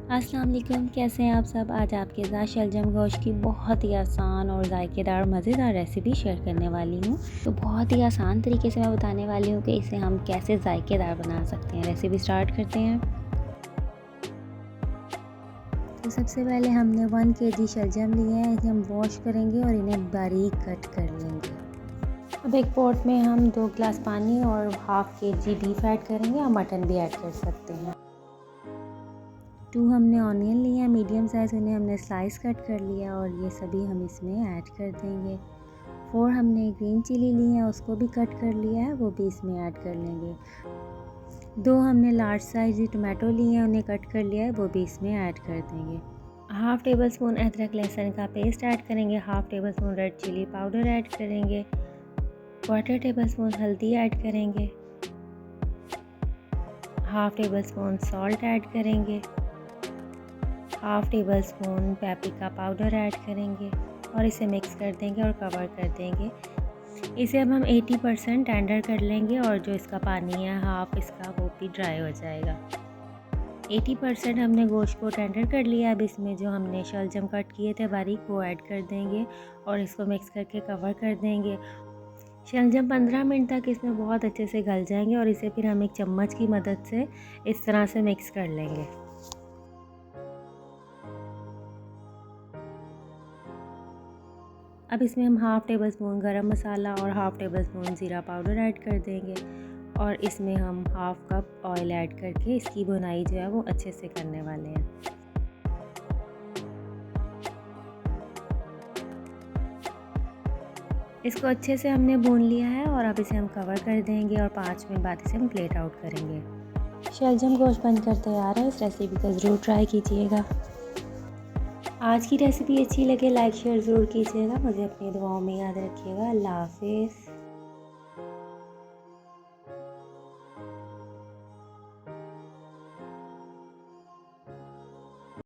अस्सलाम वालेकुम, कैसे हैं आप सब। आज आपके साथ शलजम गोश्त की बहुत ही आसान और ज़ायकेदार मज़ेदार रेसिपी शेयर करने वाली हूँ। तो बहुत ही आसान तरीके से मैं बताने वाली हूँ कि इसे हम कैसे ज़ायकेदार बना सकते हैं। रेसिपी स्टार्ट करते हैं। तो सबसे पहले हमने 1 केजी शलजम लिए हैं। इसे हम वॉश करेंगे और इन्हें बारीक कट कर लेंगे। अब एक पॉट में हम 2 गिलास पानी और हाफ़ केजी बीफ ऐड करेंगे, और मटन भी ऐड कर सकते हैं। 2 हमने ऑनियन लिए हैं मीडियम साइज़, उन्हें हमने स्लाइस कट कर लिया और ये सभी हम इसमें ऐड कर देंगे। 4 हमने ग्रीन चिली ली है, उसको भी कट कर लिया है, वो भी इसमें ऐड कर लेंगे। 2 हमने लार्ज साइज़ टमाटो लिए हैं, उन्हें कट कर लिया है, वो भी इसमें ऐड कर देंगे। हाफ़ टेबल स्पून अदरक लहसुन का पेस्ट ऐड करेंगे। Half tablespoon red chilli powder add करेंगे। 1/4 टेबल स्पून हल्दी ऐड करेंगे। Half tablespoon salt add करेंगे। Half tablespoon paprika powder add करेंगे और इसे मिक्स कर देंगे और कवर कर देंगे। इसे अब हम 80% टेंडर कर लेंगे और जो इसका पानी है हाफ़ इसका वो भी ड्राई हो जाएगा। 80% हमने गोश्त को टेंडर कर लिया। अब इसमें जो हमने शलजम कट किए थे बारीक वो ऐड कर देंगे और इसको मिक्स करके कवर कर देंगे। शलजम 15 मिनट तक इसमें बहुत अच्छे से गल जाएंगे और इसे फिर हम एक चम्मच की मदद से इस तरह से मिक्स कर लेंगे। अब इसमें हम हाफ़ टेबल स्पून गरम मसाला और हाफ़ टेबल स्पून ज़ीरा पाउडर ऐड कर देंगे और इसमें हम हाफ़ कप ऑयल ऐड करके इसकी भुनाई जो है वो अच्छे से करने वाले हैं। इसको अच्छे से हमने भून लिया है और अब इसे हम कवर कर देंगे और 5 मिनट बाद इसे हम प्लेट आउट करेंगे। शलजम गोश्त बनकर तैयार है। इस रेसिपी को ज़रूर ट्राई कीजिएगा। आज की रेसिपी अच्छी लगे लाइक शेयर ज़रूर कीजिएगा। मुझे अपनी दुआओं में याद रखिएगा। अल्लाह हाफ़िज़।